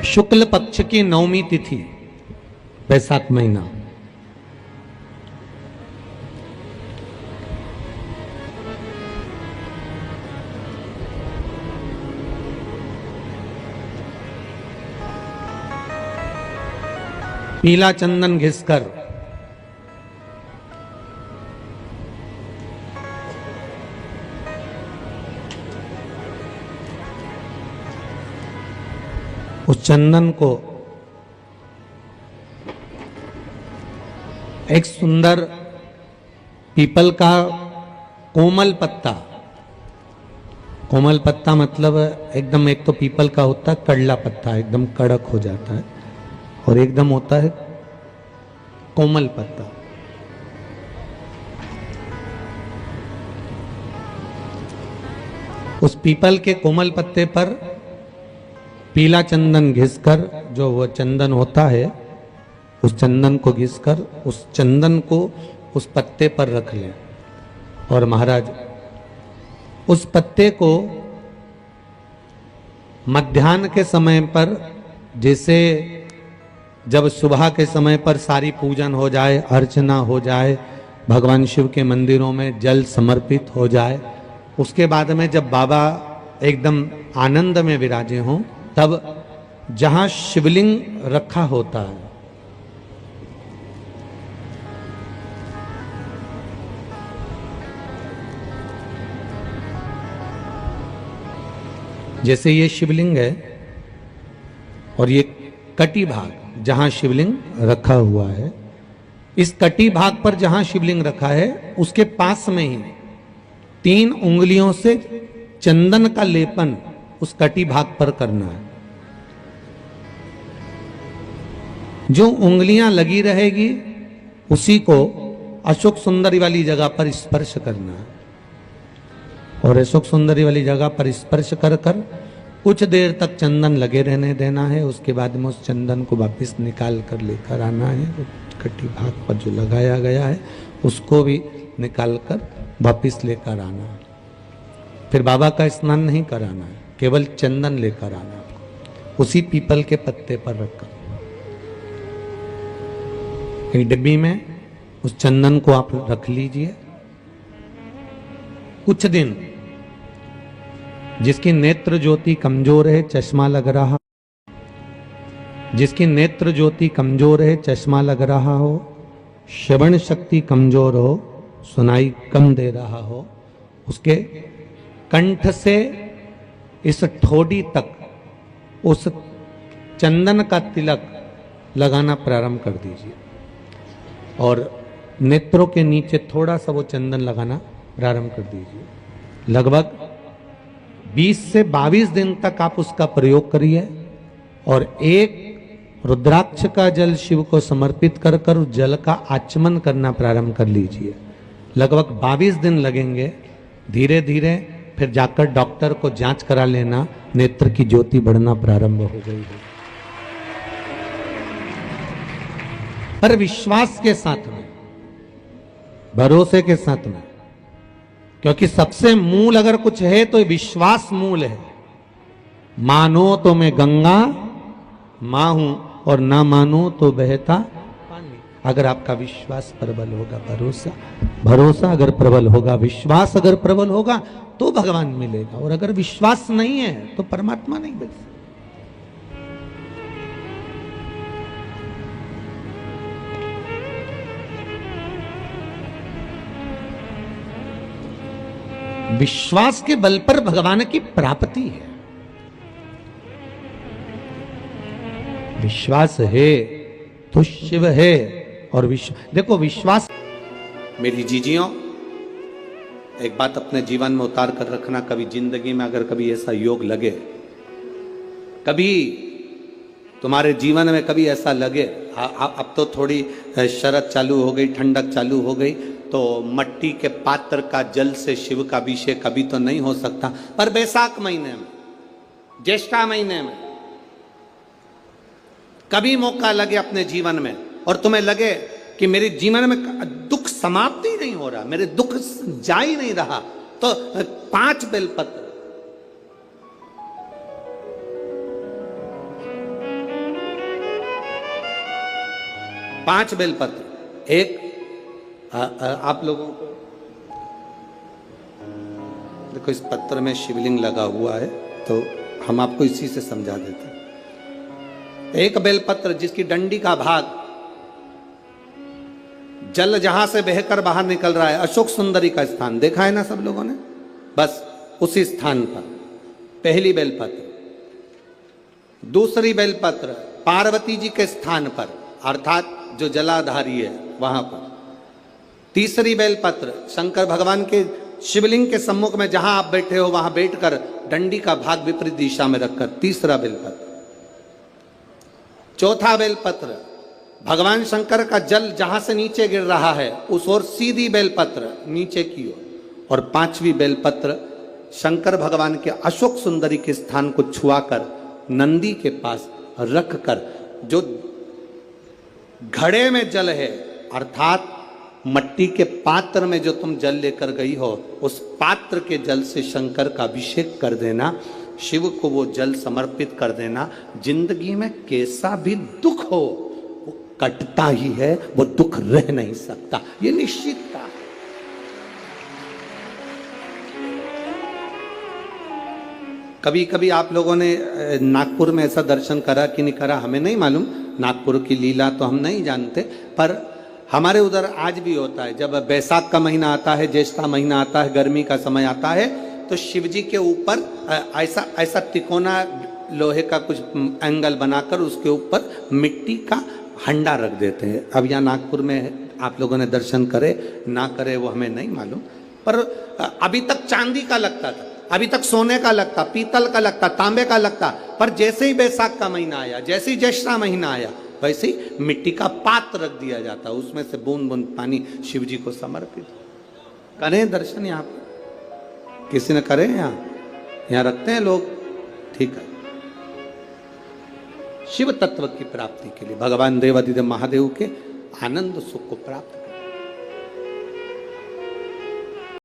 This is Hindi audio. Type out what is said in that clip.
शुक्ल पक्ष की नवमी तिथि, बैसाख महीना। पीला चंदन घिसकर उस चंदन को एक सुंदर पीपल का कोमल पत्ता, कोमल पत्ता मतलब एकदम, एक तो पीपल का होता है कड़ला पत्ता, एकदम कड़क हो जाता है, और एकदम होता है कोमल पत्ता। उस पीपल के कोमल पत्ते पर पीला चंदन घिसकर, जो वो चंदन होता है, उस चंदन को घिसकर उस चंदन को उस पत्ते पर रख लें। और महाराज उस पत्ते को मध्याह्न के समय पर, जैसे जब सुबह के समय पर सारी पूजन हो जाए, अर्चना हो जाए, भगवान शिव के मंदिरों में जल समर्पित हो जाए, उसके बाद में जब बाबा एकदम आनंद में विराजे हों, तब जहां शिवलिंग रखा होता है, जैसे ये शिवलिंग है और ये कटी भाग जहां शिवलिंग रखा हुआ है, इस कटी भाग पर जहां शिवलिंग रखा है उसके पास में ही 3 उंगलियों से चंदन का लेपन उस कटी भाग पर करना है। जो उंगलियां लगी रहेगी उसी को अशोक सुंदरी वाली जगह पर स्पर्श करना है, और अशोक सुंदरी वाली जगह पर स्पर्श कर कर कुछ देर तक चंदन लगे रहने देना है। उसके बाद में उस चंदन को वापस निकाल कर लेकर आना है। कटी भाग पर जो लगाया गया है उसको भी निकाल कर वापस लेकर आना है। फिर बाबा का स्नान नहीं कराना है, केवल चंदन लेकर आना है, उसी पीपल के पत्ते पर रखकर। एक डिब्बी में उस चंदन को आप रख लीजिए। कुछ दिन, जिसकी नेत्र ज्योति कमजोर है, चश्मा लग रहा, जिसकी नेत्र ज्योति कमजोर है, चश्मा लग रहा हो, श्रवण शक्ति कमजोर हो, सुनाई कम दे रहा हो, उसके कंठ से इस ठोडी तक उस चंदन का तिलक लगाना प्रारंभ कर दीजिए, और नेत्रों के नीचे थोड़ा सा वो चंदन लगाना प्रारंभ कर दीजिए। लगभग 20 से 22 दिन तक आप उसका प्रयोग करिए, और एक रुद्राक्ष का जल शिव को समर्पित कर कर उस जल का आचमन करना प्रारंभ कर लीजिए। लगभग 22 दिन लगेंगे। धीरे धीरे फिर जाकर डॉक्टर को जांच करा लेना, नेत्र की ज्योति बढ़ना प्रारंभ हो गई है। पर विश्वास के साथ में, भरोसे के साथ में, क्योंकि सबसे मूल अगर कुछ है तो विश्वास मूल है। मानो तो मैं गंगा मां हूं, और ना मानो तो बहता पानी। अगर आपका विश्वास प्रबल होगा, भरोसा अगर प्रबल होगा, विश्वास अगर प्रबल होगा तो भगवान मिलेगा, और अगर विश्वास नहीं है तो परमात्मा नहीं मिल सकता। विश्वास के बल पर भगवान की प्राप्ति है। विश्वास है तो शिव है, और देखो विश्वास, मेरी जीजियों, एक बात अपने जीवन में उतार कर रखना। कभी जिंदगी में अगर कभी ऐसा योग लगे, कभी तुम्हारे जीवन में कभी ऐसा लगे, अब तो थोड़ी शरद चालू हो गई, ठंडक चालू हो गई, तो मट्टी के पात्र का जल से शिव का अभिषेक कभी तो नहीं हो सकता, पर बैसाख महीने में, ज्येष्ठा महीने में कभी मौका लगे अपने जीवन में, और तुम्हें लगे कि मेरे जीवन में दुख समाप्त ही नहीं हो रहा, मेरे दुख जा ही नहीं रहा, तो 5 बेलपत्र 5 बेलपत्र। एक आप लोगों को देखो, इस पत्र में शिवलिंग लगा हुआ है, तो हम आपको इसी से समझा देते हैं। एक बेलपत्र जिसकी डंडी का भाग जल जहां से बहकर बाहर निकल रहा है, अशोक सुंदरी का स्थान देखा है ना सब लोगों ने, बस उसी स्थान पर पहली बेलपत्र। दूसरी बेलपत्र पार्वती जी के स्थान पर, अर्थात जो जलाधारी है वहां पर। तीसरी बेलपत्र शंकर भगवान के शिवलिंग के सम्मुख में जहां आप बैठे हो वहां बैठकर डंडी का भाग विपरीत दिशा में रखकर, तीसरा बेलपत्र। चौथा बेलपत्र भगवान शंकर का जल जहां से नीचे गिर रहा है उस ओर सीधी बेलपत्र नीचे की ओर। और पांचवी बेलपत्र शंकर भगवान के अशोक सुंदरी के स्थान को छुआकर नंदी के पास रखकर, जो घड़े में जल है अर्थात मट्टी के पात्र में जो तुम जल लेकर गई हो, उस पात्र के जल से शंकर का अभिषेक कर देना, शिव को वो जल समर्पित कर देना। जिंदगी में कैसा भी दुख हो वो कटता ही है, वो दुख रह नहीं सकता, ये निश्चितता है। कभी कभी आप लोगों ने नागपुर में ऐसा दर्शन करा कि नहीं करा हमें नहीं मालूम, नागपुर की लीला तो हम नहीं जानते, पर हमारे उधर आज भी होता है। जब बैसाख का महीना आता है, ज्येष्ठा महीना आता है, गर्मी का समय आता है, तो शिव जी के ऊपर ऐसा ऐसा तिकोना लोहे का कुछ एंगल बनाकर उसके ऊपर मिट्टी का हंडा रख देते हैं। अब यहाँ नागपुर में आप लोगों ने दर्शन करे ना करे वो हमें नहीं मालूम, पर अभी तक चांदी का लगता था, अभी तक सोने का लगता, पीतल का लगता, तांबे का लगता, पर जैसे ही बैसाख का महीना आया, जैसे ही ज्येष्ठा महीना आया, वैसे ही मिट्टी का पात्र रख दिया जाता, उसमें से बूंद बूंद पानी शिव जी को समर्पित। करें दर्शन यहाँ पर, किसी ने करे यहाँ रखते हैं लोग, ठीक है। शिव तत्व की प्राप्ति के लिए भगवान देवादिदेव महादेव के आनंद सुख को प्राप्त